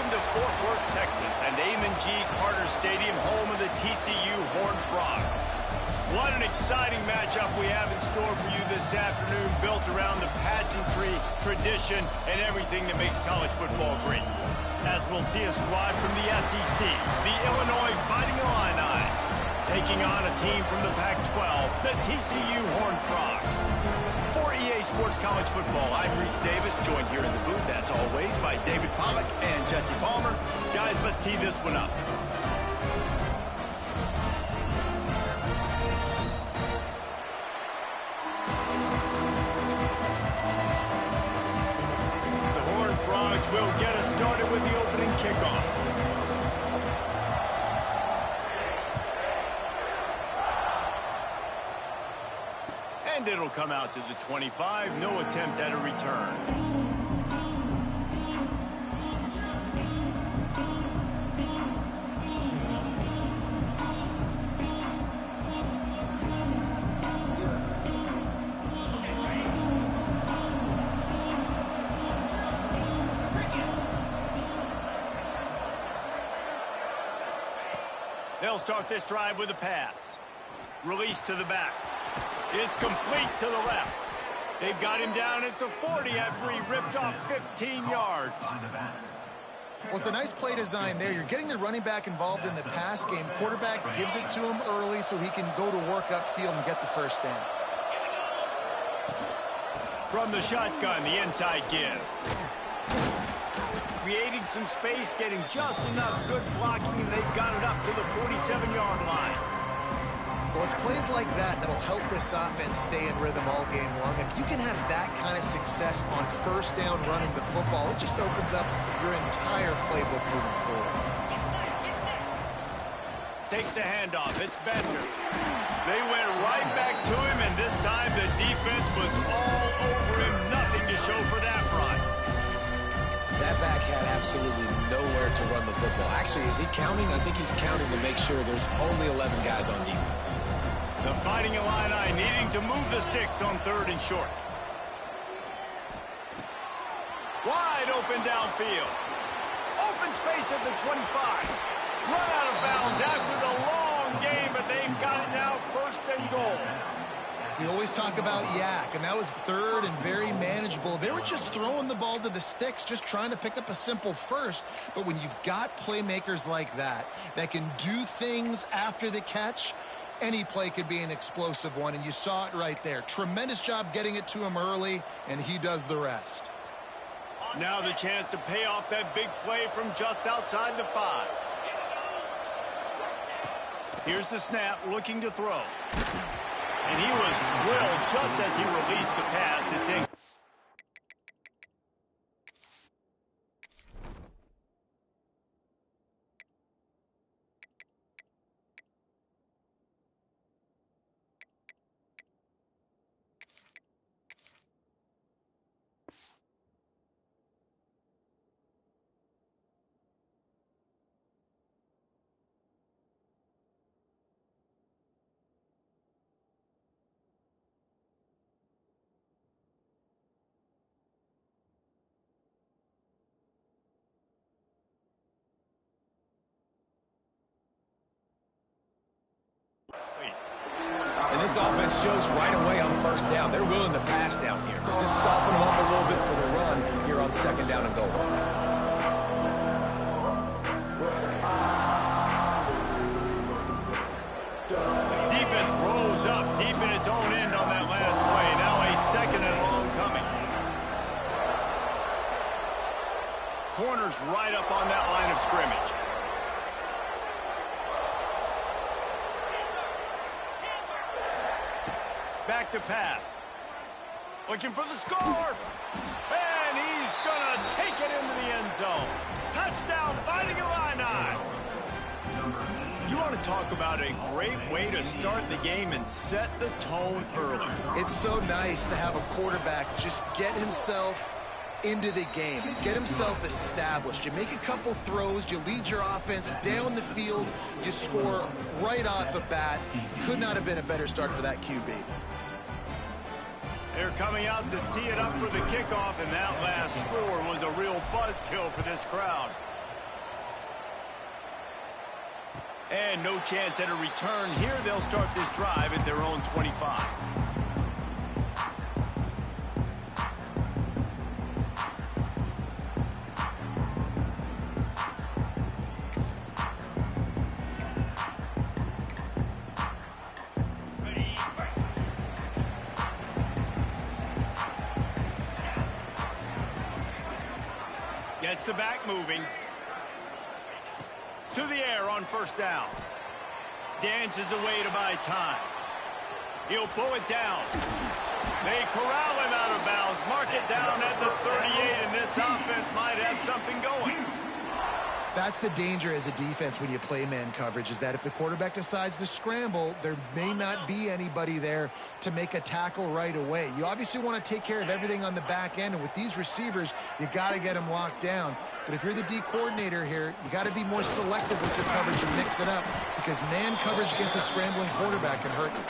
Welcome to Fort Worth, Texas, and Amon G. Carter Stadium, home of the TCU Horned Frogs. What an exciting matchup we have in store for you this afternoon, built around the pageantry, tradition, and everything that makes college football great. As we'll see a squad from the SEC, the Illinois Fighting Illini, taking on a team from the Pac-12, the TCU Horned Frogs. For EA Sports College Football, I'm Reese Davis, joined here in the booth, as always, by David Pollack and Jesse Palmer. Guys, let's tee this one up. The Horned Frogs will get us started with the opening kickoff. And it'll come out to the 25. No attempt at a return. They'll start this drive with a pass. Release to the back. It's complete to the left. They've got him down at the 40 after he ripped off 15 yards. Well, it's a nice play design there. You're getting the running back involved in the pass game. Quarterback gives it to him early so he can go to work upfield and get the first down. From the shotgun, the inside give. Creating some space, getting just enough good blocking, and they've got it up to the 47-yard line. Well, it's plays like that that'll help this offense stay in rhythm all game long. If you can have that kind of success on first down running the football, it just opens up your entire playbook moving forward. Takes the handoff. It's Bender. They went right back to him, and this time the defense was all over him. Nothing to show for that run. That back had absolutely nowhere to run the football. Actually, is he counting? I think he's counting to make sure there's only 11 guys on defense. The Fighting Illini needing to move the sticks on 3rd and short. Wide open downfield. Open space at the 25. Run out of bounds after the long game, but they've got it now 1st and goal. We always talk about yak, and that was 3rd and very manageable. They were just throwing the ball to the sticks, just trying to pick up a simple first. But when you've got playmakers like that can do things after the catch, any play could be an explosive one, and you saw it right there. Tremendous job getting it to him early, and he does the rest. Now the chance to pay off that big play from just outside the 5. Here's the snap, looking to throw. And he was drilled just as he released the pass. It's in. And this offense shows right away on 1st down. They're willing to pass down here. This is soften them up a little bit for the run here on 2nd down and goal. Defense rose up deep in its own end on that last play. Now a 2nd and long coming. Corners right up on that line of scrimmage. Back to pass. Looking for the score. And he's going to take it into the end zone. Touchdown, Fighting Illini. You want to talk about a great way to start the game and set the tone early. It's so nice to have a quarterback just get himself into the game and get himself established. You make a couple throws, you lead your offense down the field, you score right off the bat. Could not have been a better start for that QB. They're coming out to tee it up for the kickoff, and that last score was a real buzzkill for this crowd. And no chance at a return here. They'll start this drive at their own 25. Gets the back moving. To the air on first down. Dances away to buy time. He'll pull it down. They corral him out of bounds. Mark it down at the 38, and this offense might have something going. That's the danger as a defense when you play man coverage, is that if the quarterback decides to scramble, there may not be anybody there to make a tackle right away. You obviously want to take care of everything on the back end, and with these receivers, you got to get them locked down. But if you're the D coordinator here, you got to be more selective with your coverage and mix it up, because man coverage against a scrambling quarterback can hurt you.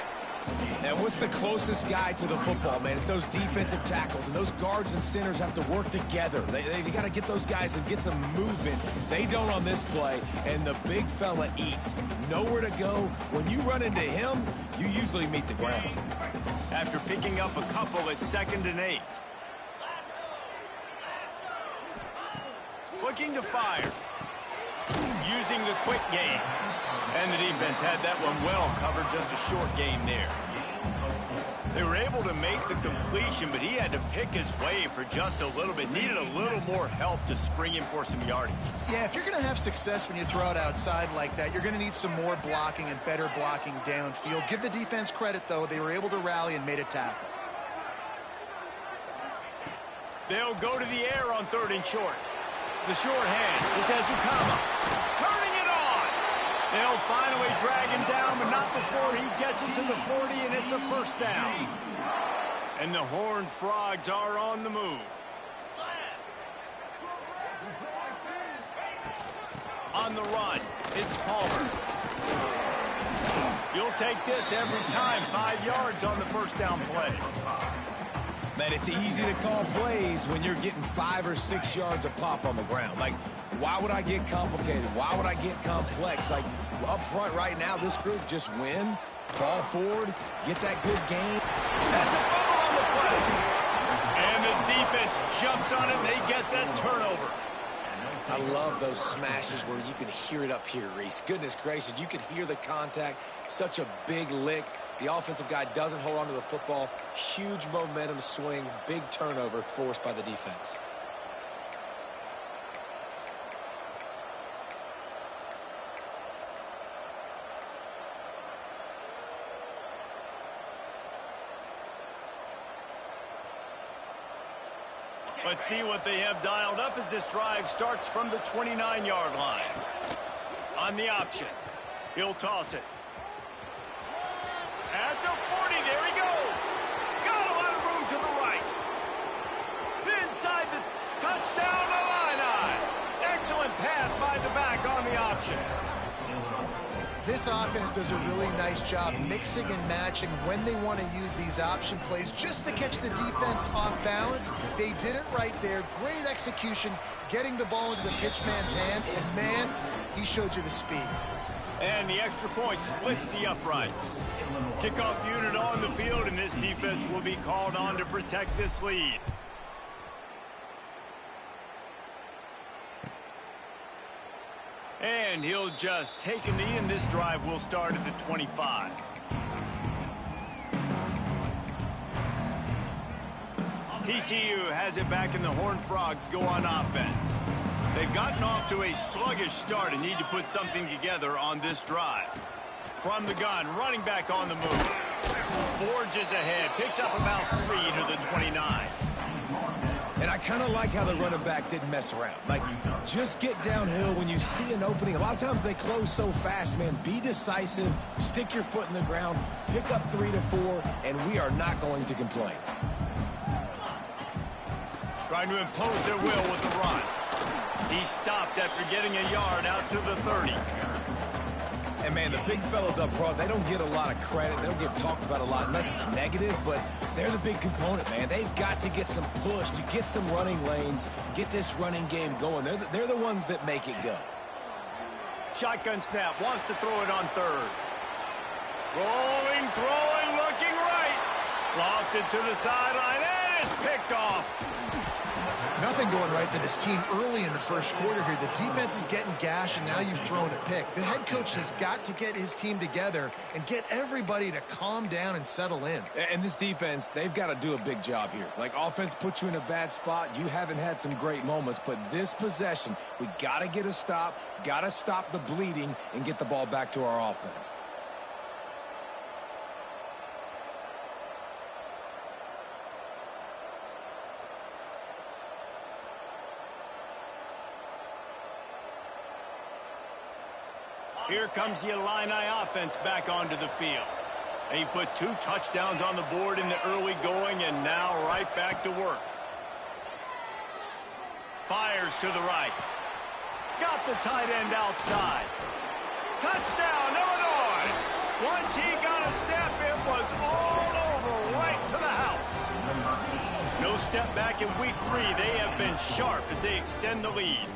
And what's the closest guy to the football, man? It's those defensive tackles, and those guards and centers have to work together. They got to get those guys and get some movement. They don't on this play, and the big fella eats. Nowhere to go. When you run into him, you usually meet the ground. After picking up a couple at 2nd and 8. Looking to fire. Using the quick game. And the defense had that one well covered, just a short game there. They were able to make the completion, but he had to pick his way for just a little bit. Needed a little more help to spring him for some yardage. Yeah, if you're going to have success when you throw it outside like that, you're going to need some more blocking and better blocking downfield. Give the defense credit, though. They were able to rally and made a tackle. They'll go to the air on 3rd and short. The short hand, it's Azukama. Turning it on. They'll finally drag him down, but not before he gets it to the 40, and it's a first down. And the Horned Frogs are on the move. On the run, it's Palmer. You'll take this every time. 5 yards on the first down play. Man, it's easy to call plays when you're getting 5 or 6 yards a pop on the ground. Like, why would I get complicated? Why would I get complex? Like, up front right now, this group just win, fall forward, get that good game. That's a fumble on the play. And the defense jumps on it, and they get that turnover. I love those smashes where you can hear it up here, Reese. Goodness gracious, you can hear the contact. Such a big lick. The offensive guy doesn't hold on to the football. Huge momentum swing, big turnover forced by the defense. Let's see what they have dialed up as this drive starts from the 29-yard line. On the option, he'll toss it. At the 40, there he goes. Got a lot of room to the right. Inside the touchdown, Illini. Excellent pass by the back on the option. This offense does a really nice job mixing and matching when they want to use these option plays just to catch the defense off balance. They did it right there. Great execution, getting the ball into the pitchman's hands, and man, he showed you the speed. And the extra point splits the uprights. Kickoff unit on the field, and this defense will be called on to protect this lead. And he'll just take a knee, and this drive will start at the 25. TCU has it back, and the Horned Frogs go on offense. They've gotten off to a sluggish start and need to put something together on this drive. From the gun, running back on the move. Forges ahead, picks up about 3 to the 29. And I kind of like how the running back didn't mess around. Like, just get downhill when you see an opening. A lot of times they close so fast, man. Be decisive, stick your foot in the ground, pick up 3 to 4, and we are not going to complain. Trying to impose their will with the run. He stopped after getting a yard out to the 30. And, man, the big fellas up front, they don't get a lot of credit. They don't get talked about a lot unless it's negative, but they're the big component, man. They've got to get some push, to get some running lanes, get this running game going. They're the ones that make it go. Shotgun snap, wants to throw it on third. Rolling, throwing, looking right. Lofted to the sideline, and it's picked off. Nothing going right for this team early in the first quarter here. The defense is getting gashed, and now you've thrown a pick. The head coach has got to get his team together and get everybody to calm down and settle in. And this defense, they've got to do a big job here. Like, offense puts you in a bad spot. You haven't had some great moments, but this possession, we got to get a stop, got to stop the bleeding, and get the ball back to our offense. Here comes the Illini offense back onto the field. They put 2 touchdowns on the board in the early going, and now right back to work. Fires to the right. Got the tight end outside. Touchdown, Illinois! Once he got a step, it was all over right to the house. No step back in week 3. They have been sharp as they extend the lead.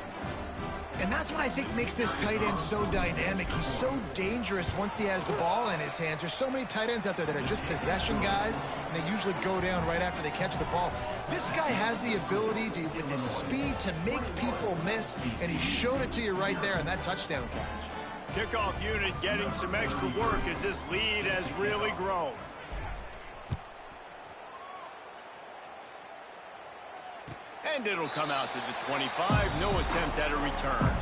And that's what I think makes this tight end so dynamic. He's so dangerous once he has the ball in his hands. There's so many tight ends out there that are just possession guys, and they usually go down right after they catch the ball. This guy has the ability to, with his speed, to make people miss, and he showed it to you right there in that touchdown catch. Kickoff unit getting some extra work as this lead has really grown. And it'll come out to the 25. No attempt at a return.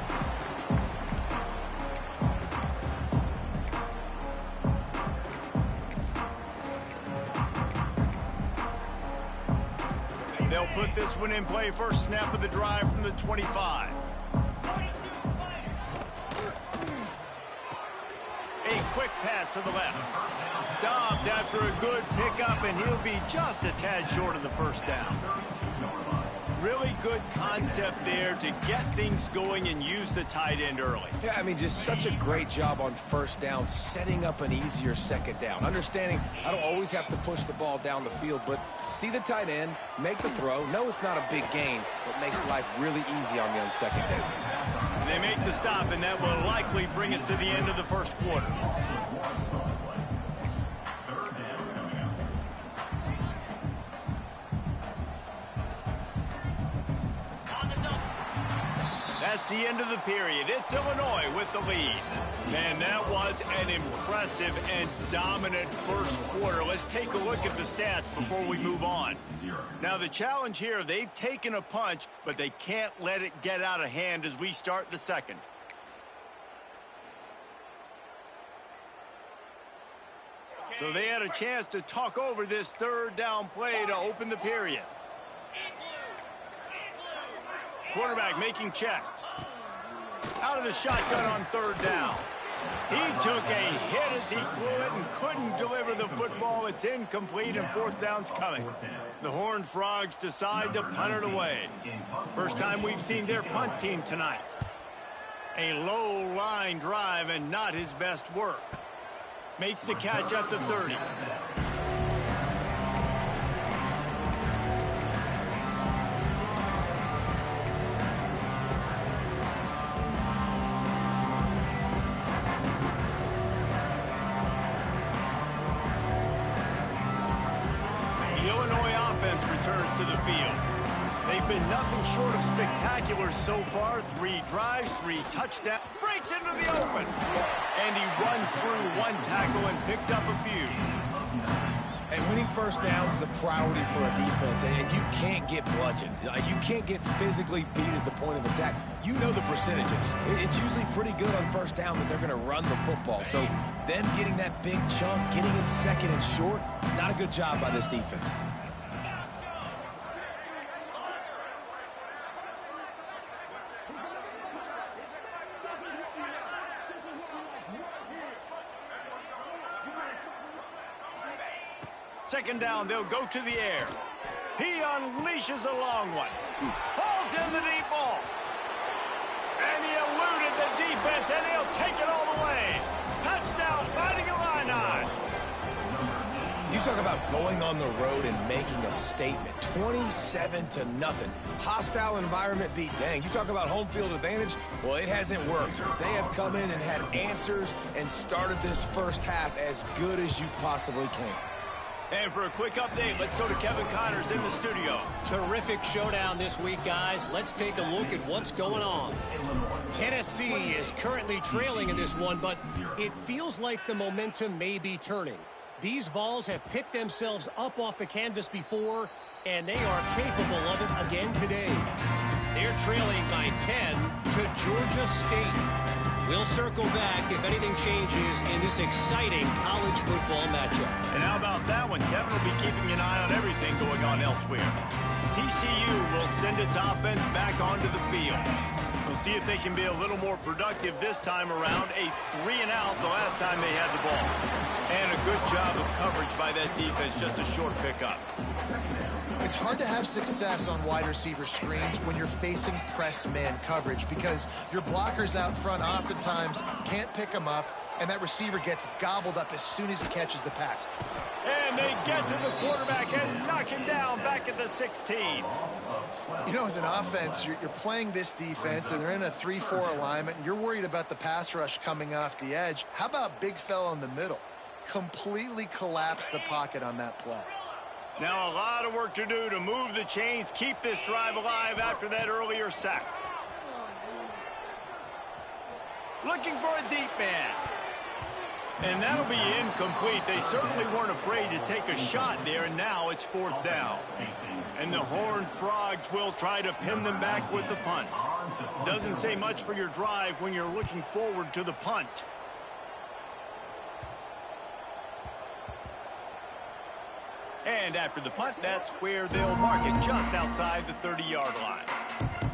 They'll put this one in play. First snap of the drive from the 25. A quick pass to the left. Stopped after a good pickup, and he'll be just a tad short of the first down. Really good concept there to get things going and use the tight end early. Yeah, I mean, just such a great job on first down, setting up an easier second down. Understanding I don't always have to push the ball down the field, but see the tight end, make the throw. No, it's not a big gain, but makes life really easy on me on second down. They make the stop, and that will likely bring us to the end of the first quarter. That's the end of the period. It's Illinois with the lead. Man, that was an impressive and dominant first quarter. Let's take a look at the stats before we move on. Now, the challenge here, they've taken a punch, but they can't let it get out of hand as we start the second. So they had a chance to talk over this third down play to open the period. Quarterback making checks. Out of the shotgun on third down. He took a hit as he threw it and couldn't deliver the football. It's incomplete, and fourth down's coming. The Horned Frogs decide to punt it away. First time we've seen their punt team tonight. A low line drive and not his best work. Makes the catch at the 30. Returns to the field. They've been nothing short of spectacular so far. 3 drives, 3 touchdowns. Breaks into the open. And he runs through 1 tackle and picks up a few. And winning first downs is a priority for a defense, and you can't get bludgeoned. You can't get physically beat at the point of attack. You know the percentages. It's usually pretty good on first down that they're going to run the football. So them getting that big chunk, getting it second and short, not a good job by this defense. Second down, they'll go to the air. He unleashes a long one. Hauls in the deep ball. And he eluded the defense, and he'll take it all the way. Touchdown, Fighting Illini. You talk about going on the road and making a statement. 27-0. Hostile environment be danged. You talk about home field advantage. Well, it hasn't worked. They have come in and had answers and started this first half as good as you possibly can. And for a quick update, let's go to Kevin Connors in the studio. Terrific showdown this week, guys. Let's take a look at what's going on. Tennessee is currently trailing in this one, but it feels like the momentum may be turning. These Vols have picked themselves up off the canvas before, and they are capable of it again today. They're trailing by 10 to Georgia State. We'll circle back if anything changes in this exciting college football matchup. And how about that one? Kevin will be keeping an eye on everything going on elsewhere. TCU will send its offense back onto the field. We'll see if they can be a little more productive this time around. A 3-and-out the last time they had the ball. And a good job of coverage by that defense, just a short pickup. It's hard to have success on wide receiver screens when you're facing press man coverage because your blockers out front oftentimes can't pick them up, and that receiver gets gobbled up as soon as he catches the pass. And they get to the quarterback and knock him down back at the 16. You know, as an offense, you're playing this defense, and they're in a 3-4 alignment, and you're worried about the pass rush coming off the edge. How about big fella in the middle? Completely collapse the pocket on that play. Now a lot of work to do to move the chains, keep this drive alive after that earlier sack. Looking for a deep man. And that'll be incomplete. They certainly weren't afraid to take a shot there, and now it's 4th down. And the Horned Frogs will try to pin them back with the punt. Doesn't say much for your drive when you're looking forward to the punt. And after the punt, that's where they'll mark it, just outside the 30-yard line.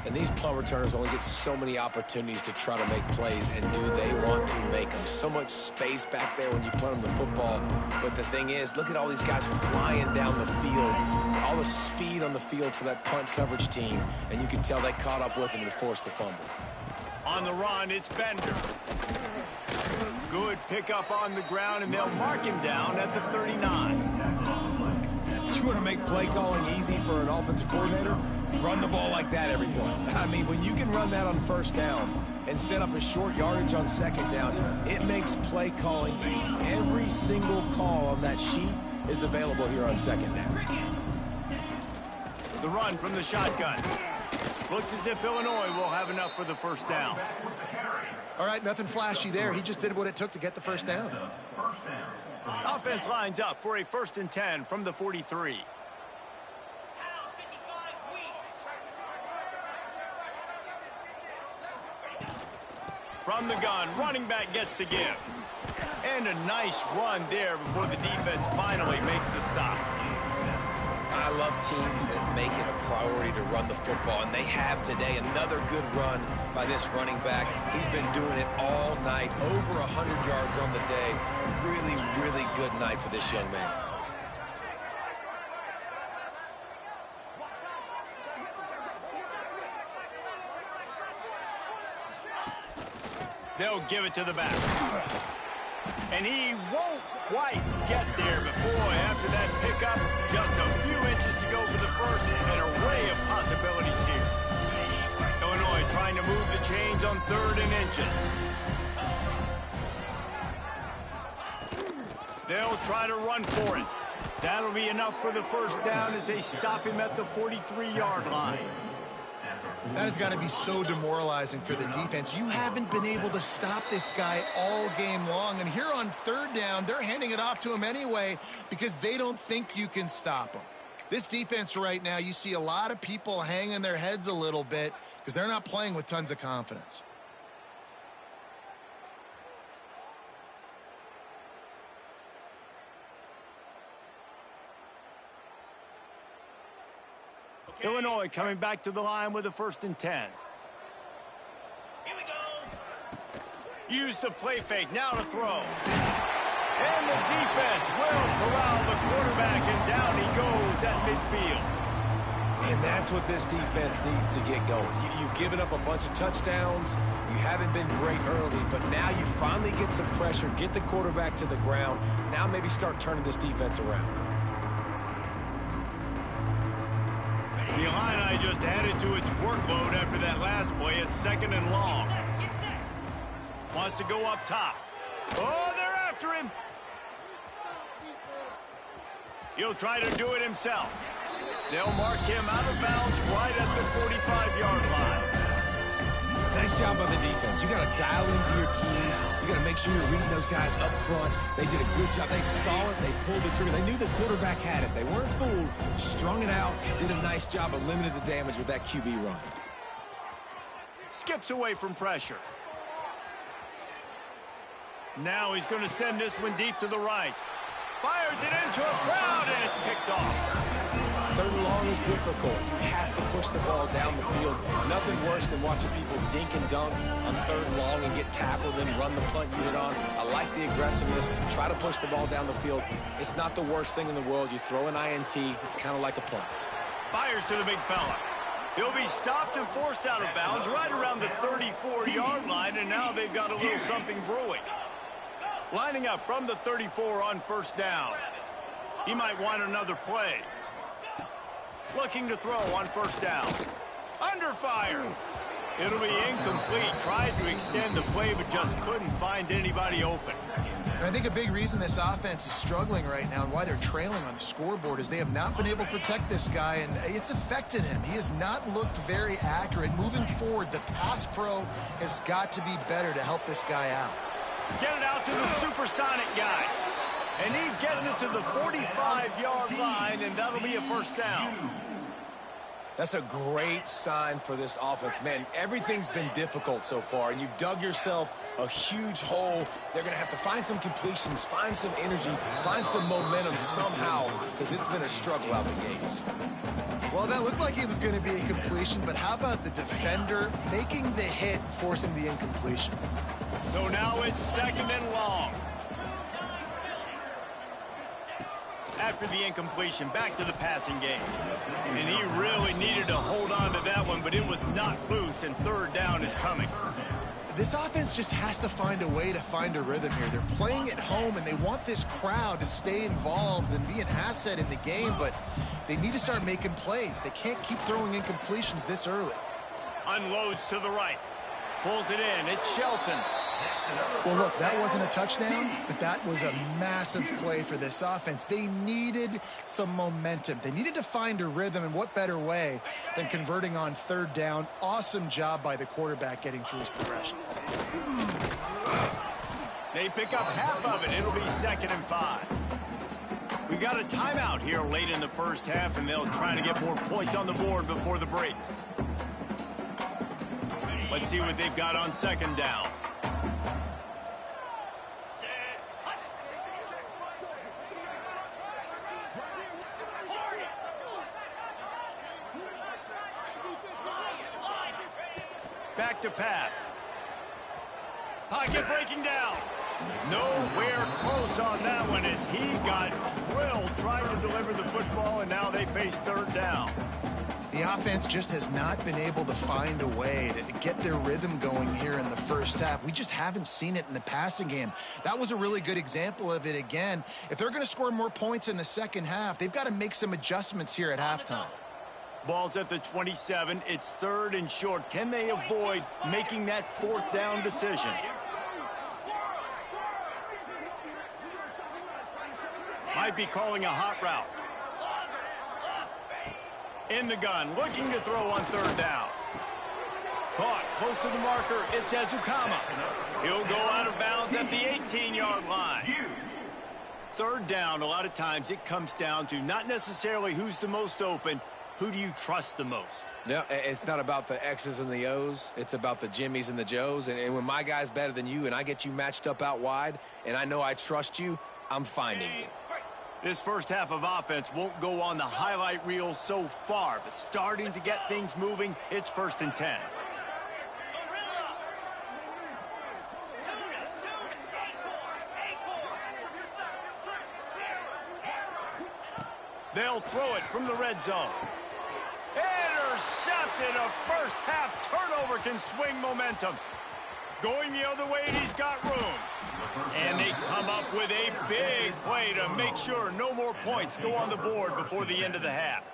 And these punt returners only get so many opportunities to try to make plays, and do they want to make them? So much space back there when you punt them the football. But the thing is, look at all these guys flying down the field, all the speed on the field for that punt coverage team, and you can tell they caught up with him and forced the fumble. On the run, it's Bender. Good pickup on the ground, and they'll mark him down at the 39. You want to make play calling easy for an offensive coordinator? Run the ball like that every play. I mean, when you can run that on 1st down and set up a short yardage on 2nd down, it makes play calling easy. Every single call on that sheet is available here on 2nd down. The run from the shotgun. Looks as if Illinois will have enough for the 1st down. All right, nothing flashy there. He just did what it took to get the 1st down. Offense lines up for a 1st and 10 from the 43. From the gun, running back gets to give. And a nice run there before the defense finally makes the stop. I love teams that make it a priority to run the football, and they have today. Another good run by this running back. He's been doing it all night, over 100 yards on the day. Really, really good night for this young man. They'll give it to the back. And he won't quite get there, but boy, after that pickup, just a few inches to go for the 1st. An array of possibilities here. Illinois trying to move the chains on 3rd and inches. They'll try to run for it. That'll be enough for the 1st down as they stop him at the 43-yard line. That has got to be so demoralizing for the defense. You haven't been able to stop this guy all game long. And here on 3rd down, they're handing it off to him anyway because they don't think you can stop him. This defense right now, you see a lot of people hanging their heads a little bit because they're not playing with tons of confidence. Illinois coming back to the line with a 1st and 10. Here we go. Use the play fake, now to throw. And the defense will corral the quarterback, and down he goes at midfield. And that's what this defense needs to get going. You've given up a bunch of touchdowns. You haven't been great early, but now you finally get some pressure, get the quarterback to the ground. Now maybe start turning this defense around. The Illini just added to its workload after that last play. It's 2nd and long. Wants to go up top. Oh, they're after him. He'll try to do it himself. They'll mark him out of bounds right at the 45-yard line. Nice job by the defense. You got to dial into your keys. You got to make sure you're reading those guys up front. They did a good job. They saw it. They pulled the trigger. They knew the quarterback had it. They weren't fooled. Strung it out. Did a nice job of limiting the damage with that QB run. Skips away from pressure. Now he's going to send this one deep to the right. Fires it into a crowd, and it's picked off. 3rd and long is difficult. You have to push the ball down the field. Nothing worse than watching people dink and dunk on 3rd and long and get tackled and run the punt unit on. I like the aggressiveness. Try to push the ball down the field. It's not the worst thing in the world. You throw an INT, it's kind of like a punt. Fires to the big fella. He'll be stopped and forced out of bounds right around the 34-yard line, and now they've got a little something brewing. Lining up from the 34 on 1st down. He might want another play. Looking to throw on 1st down. Under fire. It'll be incomplete. Tried to extend the play, but just couldn't find anybody open. And I think a big reason this offense is struggling right now and why they're trailing on the scoreboard is they have not been able to protect this guy, and it's affected him. He has not looked very accurate. Moving forward, the pass pro has got to be better to help this guy out. Get it out to the supersonic guy. And he gets it to the 45-yard line, and that'll be a 1st down. That's a great sign for this offense. Man, everything's been difficult so far, and you've dug yourself a huge hole. They're going to have to find some completions, find some energy, find some momentum somehow, because it's been a struggle out the gates. Well, that looked like it was going to be a completion, but how about the defender making the hit, forcing the incompletion? So now it's 2nd and long. After the incompletion, back to the passing game. And he really needed to hold on to that one, but it was not loose, and 3rd down is coming. This offense just has to find a way to find a rhythm here. They're playing at home, and they want this crowd to stay involved and be an asset in the game, but they need to start making plays. They can't keep throwing incompletions this early. Unloads to the right. Pulls it in. It's Shelton. Well, look, that wasn't a touchdown, but that was a massive play for this offense. They needed some momentum. They needed to find a rhythm, and what better way than converting on 3rd down. Awesome job by the quarterback getting through his progression. They pick up half of it. It'll be 2nd and 5. We got a timeout here late in the 1st half, and they'll try to get more points on the board before the break. Let's see what they've got on 2nd down. Back to pass. Pocket breaking down. Nowhere close on that one as he got drilled trying to deliver the football, and now they face 3rd down. The offense just has not been able to find a way to get their rhythm going here in the 1st half. We just haven't seen it in the passing game. That was a really good example of it again. If they're going to score more points in the 2nd half, they've got to make some adjustments here at halftime. Ball's at the 27. It's 3rd and short. Can they avoid making that 4th down decision? Might be calling a hot route. In the gun, looking to throw on 3rd down. Caught close to the marker. It's Ezukama. He'll go out of bounds at the 18-yard line. 3rd down, a lot of times it comes down to not necessarily who's the most open. Who do you trust the most? No, it's not about the X's and the O's. It's about the Jimmys and the Joes. And when my guy's better than you and I get you matched up out wide and I know I trust you, I'm finding you. This 1st half of offense won't go on the highlight reel so far, but starting to get things moving, it's 1st and 10. They'll throw it from the red zone. intercepted. A first-half turnover can swing momentum. Going the other way, and he's got room. And they come up with a big play to make sure no more points go on the board before the end of the half.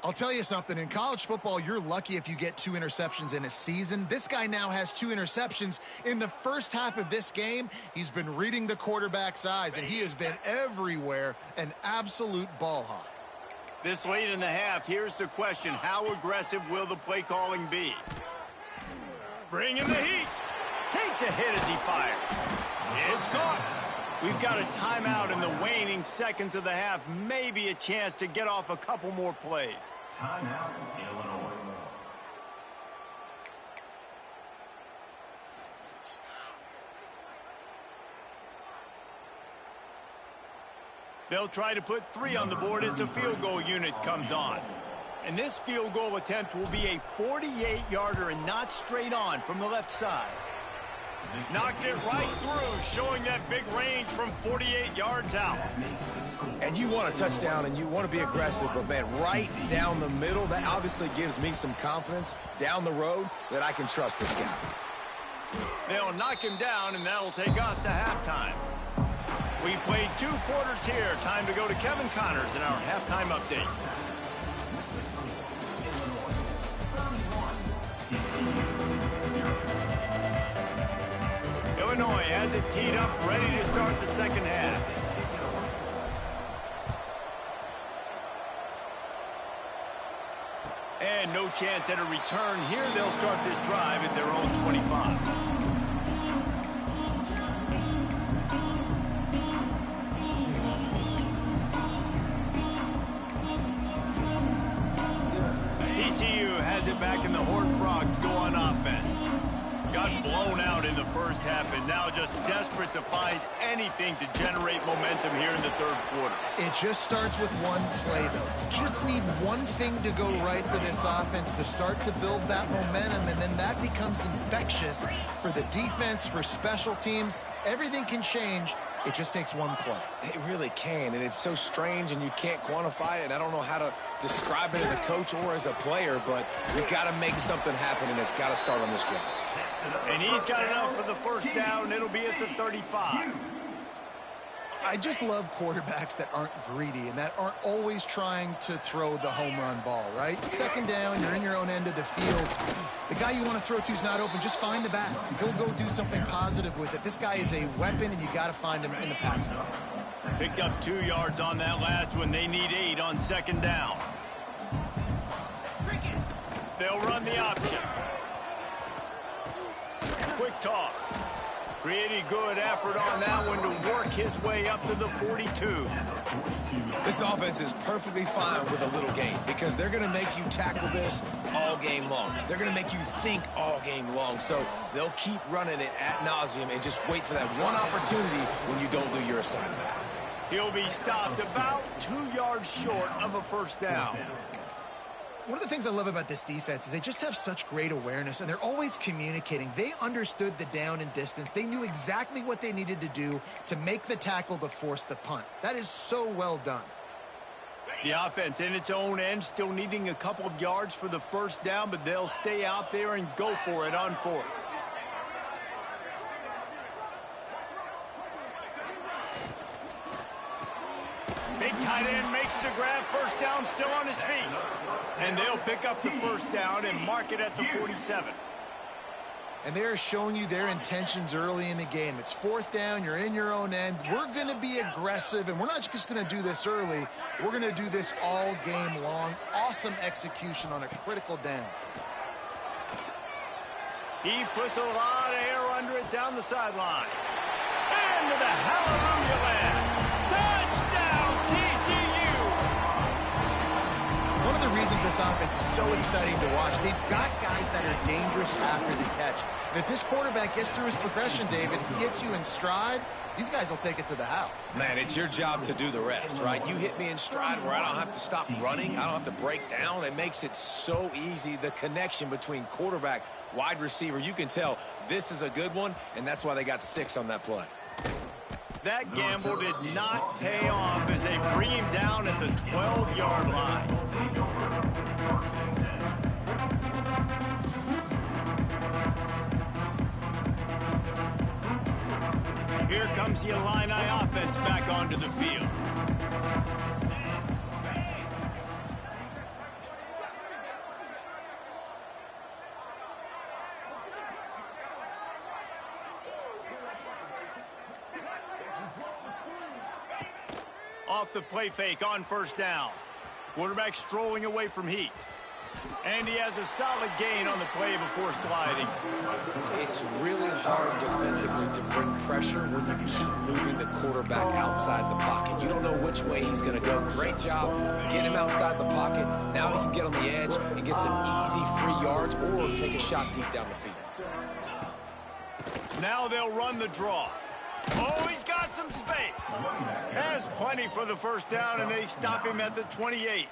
I'll tell you something. In college football, you're lucky if you get 2 interceptions in a season. This guy now has 2 interceptions. In the first half of this game, he's been reading the quarterback's eyes, and he has been everywhere, an absolute ball hawk. This late in the half, here's the question. How aggressive will the play calling be? Bringing the heat. Takes a hit as he fires. It's caught. We've got a timeout in the waning seconds of the half. Maybe a chance to get off a couple more plays. Timeout, Illinois. They'll try to put 3 on the board as the field goal unit comes on. And this field goal attempt will be a 48-yarder and not straight on from the left side. Knocked it right through, showing that big range from 48 yards out. And you want a touchdown and you want to be aggressive, but man, right down the middle, that obviously gives me some confidence down the road that I can trust this guy. They'll knock him down, and that'll take us to halftime. We've played 2 quarters here. Time to go to Kevin Connors in our halftime update. Illinois has it teed up, ready to start the second half. And no chance at a return here. They'll start this drive at their own 25. TCU has it back, and the Horned Frogs go on offense. Got blown out in the first half, and now just desperate to find anything to generate momentum here in the third quarter. It just starts with one play, though. You just need one thing to go right for this offense to start to build that momentum, and then that becomes infectious for the defense, for special teams. Everything can change. It just takes one play. It really can, and it's so strange, and you can't quantify it, and I don't know how to describe it as a coach or as a player, but we've got to make something happen, and it's got to start on this drive. And he's got enough for the first down. It'll be at the 35. I just love quarterbacks that aren't greedy and that aren't always trying to throw the home run ball, right? Second down, you're in your own end of the field. The guy you want to throw to is not open. Just find the back. He'll go do something positive with it. This guy is a weapon, and you got to find him in the passing game. Picked up 2 yards on that last one. They need 8 on second down. They'll run the option. Quick toss. Pretty good effort on that one to work his way up to the 42. This offense is perfectly fine with a little game because they're going to make you tackle this all game long. They're going to make you think all game long. So they'll keep running it ad nauseum and just wait for that one opportunity when you don't do your assignment. He'll be stopped about 2 yards short of a first down. One of the things I love about this defense is they just have such great awareness, and they're always communicating. They understood the down and distance. They knew exactly what they needed to do to make the tackle to force the punt. That is so well done. The offense in its own end still needing a couple of yards for the first down, but they'll stay out there and go for it on fourth. Big tight end makes the grab. First down, still on his feet. And they'll pick up the first down and mark it at the 47. And they're showing you their intentions early in the game. It's fourth down. You're in your own end. We're going to be aggressive, and we're not just going to do this early. We're going to do this all game long. Awesome execution on a critical down. He puts a lot of air under it down the sideline. Into the hallelujah land. Touchdown, TCU! One of the reasons this offense is so exciting to watch, they've got guys that are dangerous after the catch. And if this quarterback gets through his progression, David, he hits you in stride, these guys will take it to the house. Man, it's your job to do the rest, right? You hit me in stride where I don't have to stop running. I don't have to break down. It makes it so easy, the connection between quarterback, wide receiver. You can tell this is a good one, and that's why they got 6 on that play. That gamble did not pay off as they bring him down at the 12-yard line. Here comes the Illini offense back onto the field. Off the play fake on first down. Quarterback strolling away from heat. And he has a solid gain on the play before sliding. It's really hard defensively to bring pressure when you keep moving the quarterback outside the pocket. You don't know which way he's going to go. Great job. Get him outside the pocket. Now he can get on the edge and get some easy free yards or take a shot deep down the field. Now they'll run the draw. Oh, he's got some space. Has plenty for the first down, and they stop him at the 28.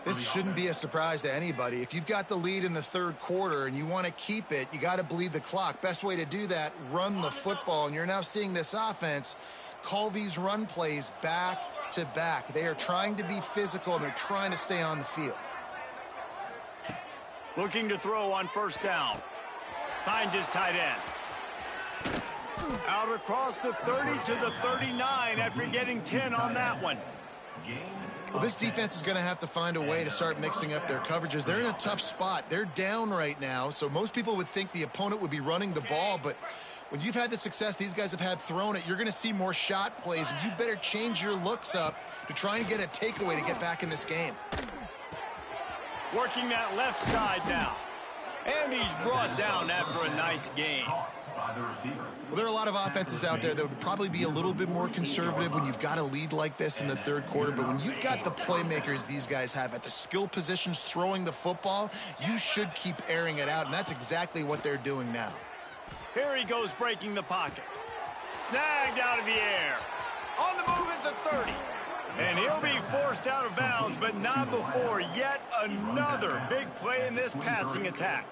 This shouldn't be a surprise to anybody. If you've got the lead in the third quarter and you want to keep it, you got to bleed the clock. Best way to do that, run the football. And you're now seeing this offense call these run plays back to back. They are trying to be physical, and they're trying to stay on the field. Looking to throw on first down. Finds his tight end. Out across the 30 to the 39 after getting 10 on that one. Well, this defense is going to have to find a way to start mixing up their coverages. They're in a tough spot. They're down right now, so most people would think the opponent would be running the ball, but when you've had the success these guys have had throwing it, you're going to see more shot plays, and you better change your looks up to try and get a takeaway to get back in this game. Working that left side now. And he's brought down after a nice gain. Well, there are a lot of offenses out there that would probably be a little bit more conservative when you've got a lead like this in the third quarter. But when you've got the playmakers these guys have at the skill positions throwing the football, you should keep airing it out. And that's exactly what they're doing now. Here he goes breaking the pocket. Snagged out of the air. On the move at the 30. And he'll be forced out of bounds, but not before yet another big play in this passing attack.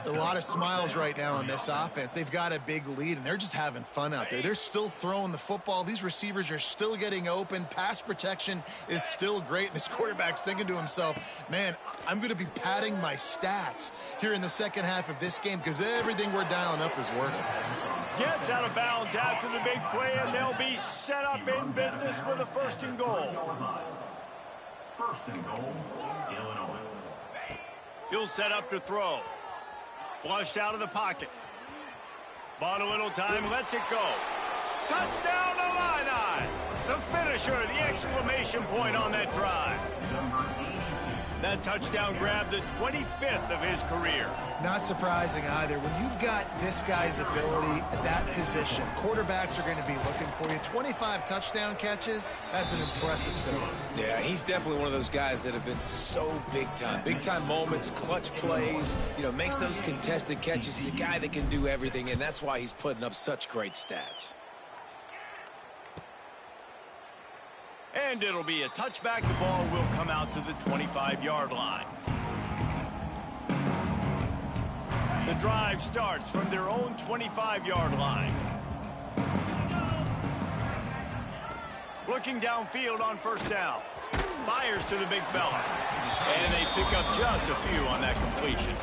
A lot of smiles right now on this offense. They've got a big lead, and they're just having fun out there. They're still throwing the football. These receivers are still getting open. Pass protection is still great. This quarterback's thinking to himself, man, I'm going to be padding my stats here in the second half of this game because everything we're dialing up is working. Gets out of bounds after the big play, and they'll be set up in business with a first and goal. First and goal, Illinois. He'll set up to throw. Flushed out of the pocket. Bought a little time, lets it go. Touchdown, Illini! The finisher, the exclamation point on that drive. That touchdown grabbed the 25th of his career. Not surprising either. When you've got this guy's ability at that position, quarterbacks are going to be looking for you. 25 touchdown catches, that's an impressive film. Yeah, he's definitely one of those guys that have been so big time. Big time moments, clutch plays, you know, makes those contested catches. He's a guy that can do everything, and that's why he's putting up such great stats. And it'll be a touchback. The ball will come out to the 25-yard line. The drive starts from their own 25-yard line. Looking downfield on first down. Fires to the big fella. And they pick up just a few on that completion.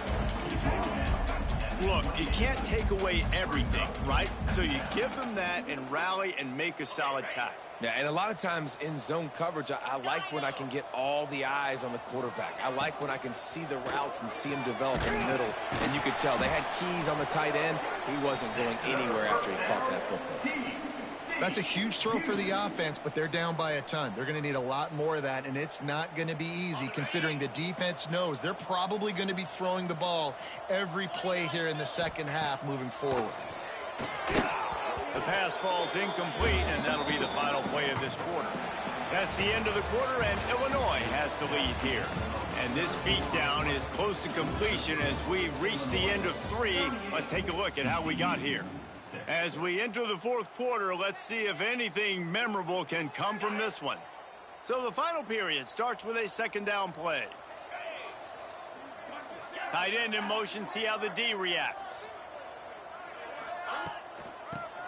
Look, you can't take away everything, right? So you give them that and rally and make a solid tackle. Yeah, and a lot of times in zone coverage, I like when I can get all the eyes on the quarterback. I like when I can see the routes and see him develop in the middle. And you could tell they had keys on the tight end. He wasn't going anywhere after he caught that football. That's a huge throw for the offense, but they're down by a ton. They're going to need a lot more of that, and it's not going to be easy considering the defense knows they're probably going to be throwing the ball every play here in the second half moving forward. The pass falls incomplete, and that'll be the final play of this quarter. That's the end of the quarter, and Illinois has the lead here. And this beatdown is close to completion as we reach the end of 3. Let's take a look at how we got here. As we enter the fourth quarter, let's see if anything memorable can come from this one. So the final period starts with a second down play. Tight end in motion, see how the D reacts.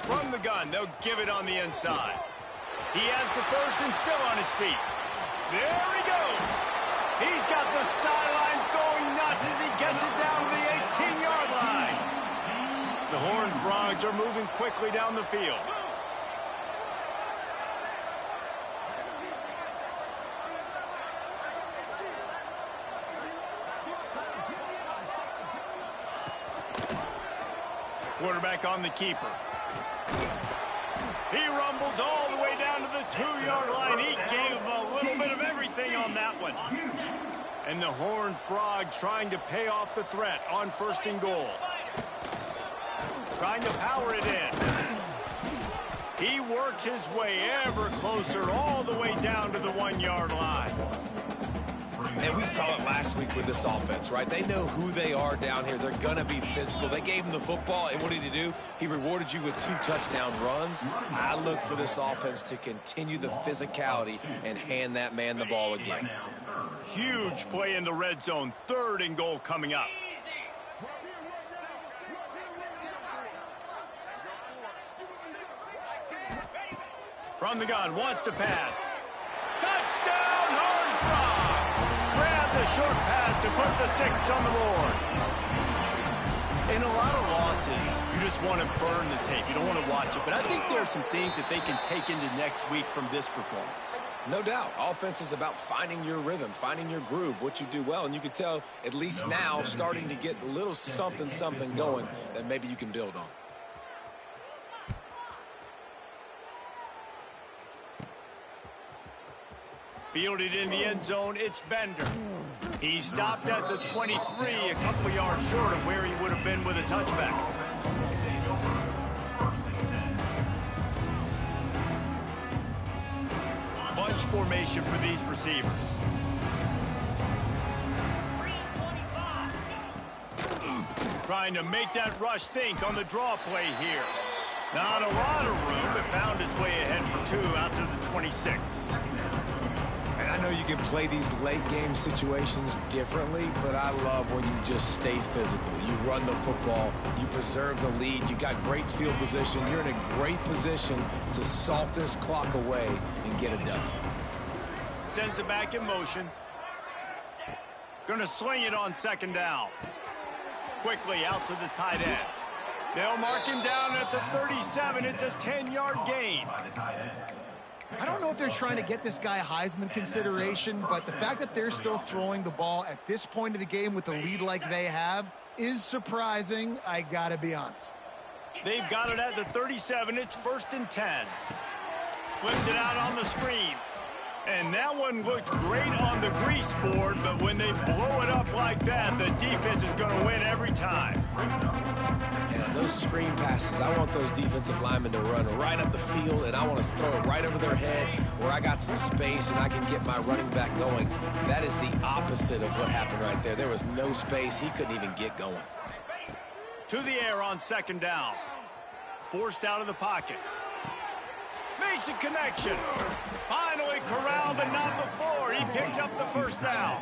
From the gun, they'll give it on the inside. He has the first and still on his feet. There he goes. He's got the sidelines going nuts as he gets it down to the 18-yard line. The horn Frogs are moving quickly down the field. Quarterback on the keeper. He rumbles all the way down to the 2-yard line. He gave him a little bit of everything on that one. And the Horned Frogs trying to pay off the threat on 1st and goal. Trying to power it in. He works his way ever closer all the way down to the 1-yard line. And we saw it last week with this offense, right? They know who they are down here. They're going to be physical. They gave him the football, and what did he do? He rewarded you with 2 touchdown runs. I look for this offense to continue the physicality and hand that man the ball again. Huge play in the red zone. 3rd and goal coming up. From the gun, wants to pass. Touchdown, Horned Frogs! Grab the short pass to put the 6 on the board. In a lot of losses, you just want to burn the tape. You don't want to watch it. But I think there are some things that they can take into next week from this performance. No doubt. Offense is about finding your rhythm, finding your groove, what you do well. And you can tell, at least now, starting to get a little something going that maybe you can build on. Fielded in the end zone, it's Bender. He stopped at the 23, a couple of yards short of where he would have been with a touchback. Bunch formation for these receivers. Trying to make that rush think on the draw play here. Not a lot of room, but found his way ahead for 2 out to the 26. And I know you can play these late game situations differently, but I love when you just stay physical. You run the football, you preserve the lead, you got great field position, you're in a great position to salt this clock away and get a W. Sends it back in motion. Gonna sling it on 2nd down. Quickly out to the tight end. They'll mark him down at the 37. It's a 10-yard gain. I don't know if they're trying to get this guy Heisman consideration, but the fact that they're still throwing the ball at this point of the game with a lead like they have is surprising, I gotta be honest. They've got it at the 37. It's 1st and 10. Flips it out on the screen. And that one looked great on the grease board, but when they blow it up like that, the defense is going to win every time. Yeah, those screen passes, I want those defensive linemen to run right up the field, and I want to throw it right over their head where I got some space and I can get my running back going. That is the opposite of what happened right there. There was no space. He couldn't even get going. To the air on 2nd down. Forced out of the pocket. Makes a connection. Finally corralled, but not before. He picked up the 1st down.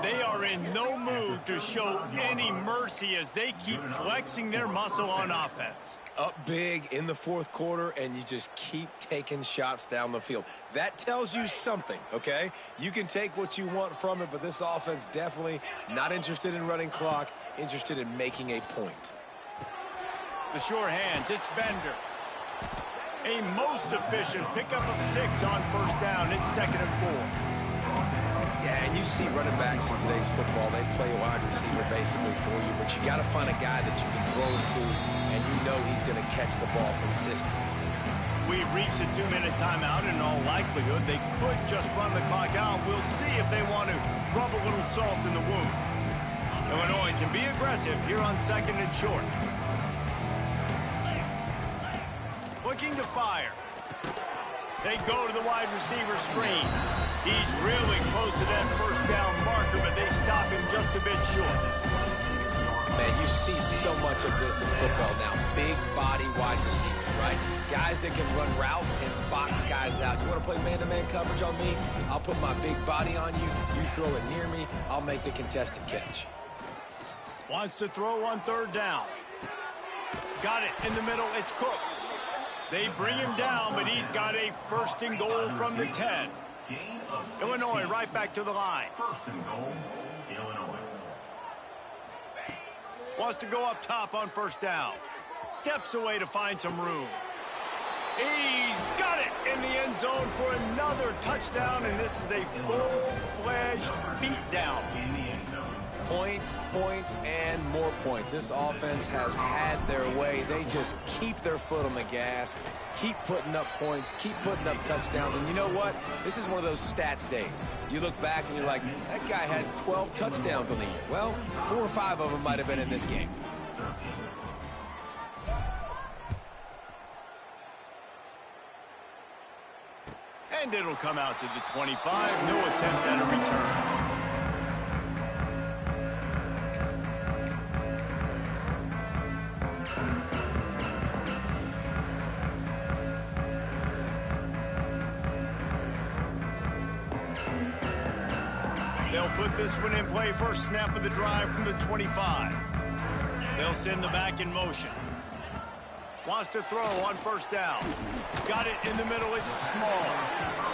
They are in no mood to show any mercy as they keep flexing their muscle on offense. Up big in the 4th quarter, and you just keep taking shots down the field. That tells you something, okay? You can take what you want from it, but this offense definitely not interested in running clock, interested in making a point. The sure hands, it's Bender. A most efficient pickup of 6 on 1st down. It's 2nd and 4. Yeah, and you see running backs in today's football, they play a wide receiver basically for you, but you got to find a guy that you can throw it to, and you know he's going to catch the ball consistently. We've reached a 2-minute timeout. In all likelihood, they could just run the clock out. We'll see if they want to rub a little salt in the wound. Illinois can be aggressive here on 2nd and short. Looking to fire. They go to the wide receiver screen. He's really close to that 1st down marker, but they stop him just a bit short. Man, you see so much of this in football now. Big body wide receivers, right? Guys that can run routes and box guys out. You want to play man-to-man coverage on me? I'll put my big body on you. You throw it near me, I'll make the contested catch. Wants to throw on 3rd down. Got it in the middle. It's Cooks. They bring him down, but he's got a 1st and goal from the 10. Illinois right back to the line. 1st and goal, Illinois. Wants to go up top on first down. Steps away to find some room. He's got it in the end zone for another touchdown, and this is a full-fledged beatdown. Points, points, and more points. This offense has had their way. They just keep their foot on the gas, keep putting up points, keep putting up touchdowns. And you know what? This is one of those stats days. You look back and you're like, that guy had 12 touchdowns on the year. Well, 4 or 5 of them might have been in this game. And it'll come out to the 25. No attempt at a return. They'll put this one in play. First snap of the drive from the 25. They'll send the back in motion. Wants to throw on first down. Got it in the middle. It's small.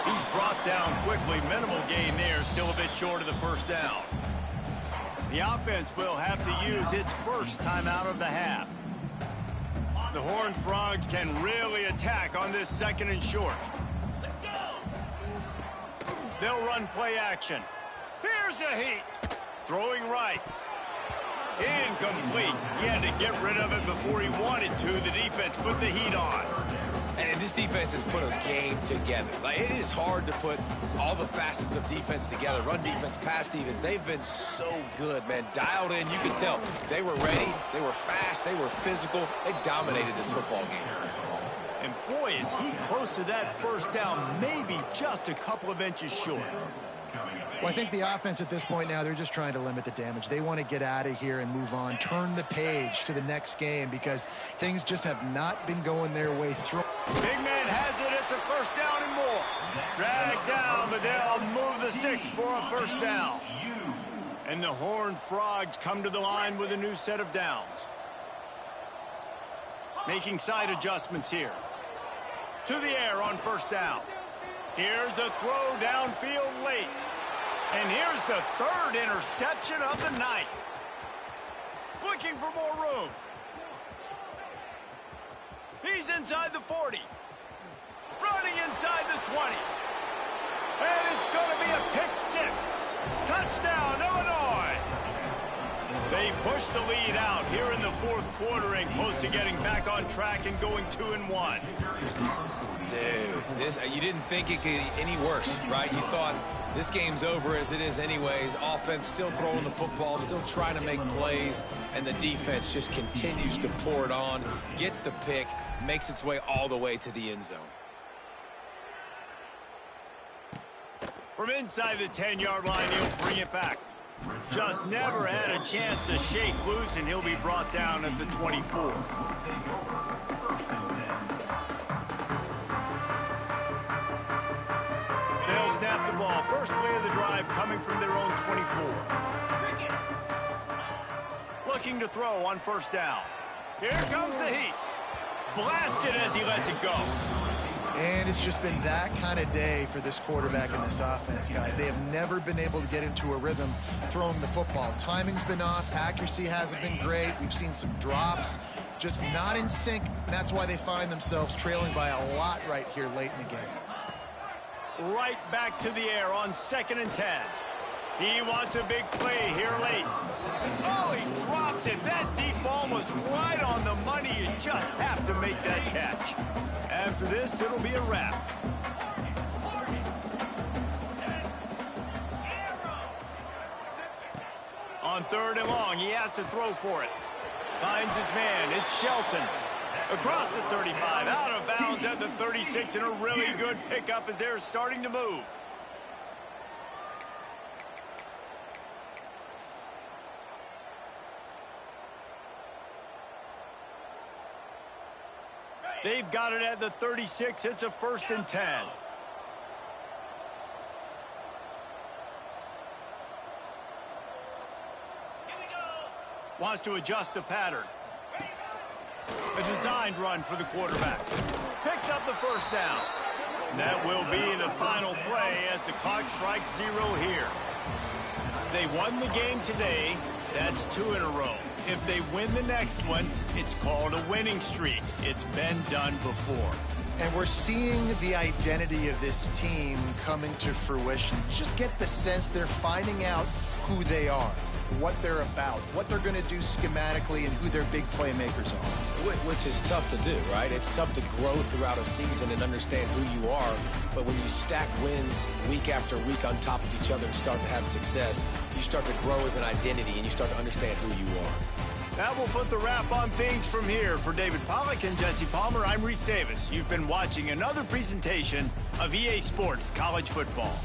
He's brought down quickly. Minimal gain there. Still a bit short of the first down. The offense will have to use its first timeout of the half. The Horned Frogs can really attack on this second and short. They'll run play action. Here's a heat. Throwing right. Incomplete. He had to get rid of it before he wanted to. The defense put the heat on. And this defense has put a game together. Like, it is hard to put all the facets of defense together. Run defense, pass defense. They've been so good, man. Dialed in. You can tell they were ready. They were fast. They were physical. They dominated this football game. And boy, is he close to that first down. Maybe just a couple of inches short. Well, I think the offense at this point now, they're just trying to limit the damage. They want to get out of here and move on, turn the page to the next game because things just have not been going their way through. Big man has it. It's a first down and more. Drag down, but they'll move the sticks for a first down. And the Horned Frogs come to the line with a new set of downs. Making side adjustments here. To the air on first down. Here's a throw downfield late. And here's the third interception of the night. Looking for more room. He's inside the 40. Running inside the 20. And it's going to be a pick six. Touchdown, Illinois. They push the lead out here in the fourth quarter and close to getting back on track and going 2-1. Dude, you didn't think it could get any worse, right? You thought this game's over as it is anyways. Offense still throwing the football, still trying to make plays, and the defense just continues to pour it on, gets the pick, makes its way all the way to the end zone. From inside the 10-yard line, he'll bring it back. Just never had a chance to shake loose, and he'll be brought down at the 24. They'll snap the ball. First play of the drive coming from their own 24. Looking to throw on first down. Here comes the heat. Blasted as he lets it go. And it's just been that kind of day for this quarterback and this offense, guys. They have never been able to get into a rhythm throwing the football. Timing's been off. Accuracy hasn't been great. We've seen some drops. Just not in sync. That's why they find themselves trailing by a lot right here late in the game. Right back to the air on 2nd and 10. He wants a big play here late. Oh, he dropped it. That deep ball was right on the money. You just have to make that catch. After this, it'll be a wrap. On 3rd and long, he has to throw for it. Finds his man. It's Shelton. Across the 35, out of bounds at the 36, and a really good pickup as they're starting to move. They've got it at the 36. It's a 1st and 10. Wants to adjust the pattern. A designed run for the quarterback. Picks up the first down. That will be the final play as the clock strikes 0 here. They won the game today. That's 2 in a row. If they win the next one, it's called a winning streak. It's been done before. And we're seeing the identity of this team coming to fruition. You just get the sense they're finding out who they are, what they're about, what they're going to do schematically, and who their big playmakers are. Which is tough to do, right? It's tough to grow throughout a season and understand who you are. But when you stack wins week after week on top of each other and start to have success, you start to grow as an identity and you start to understand who you are. That will put the wrap on things from here. For David Pollack and Jesse Palmer, I'm Reese Davis. You've been watching another presentation of EA Sports College Football.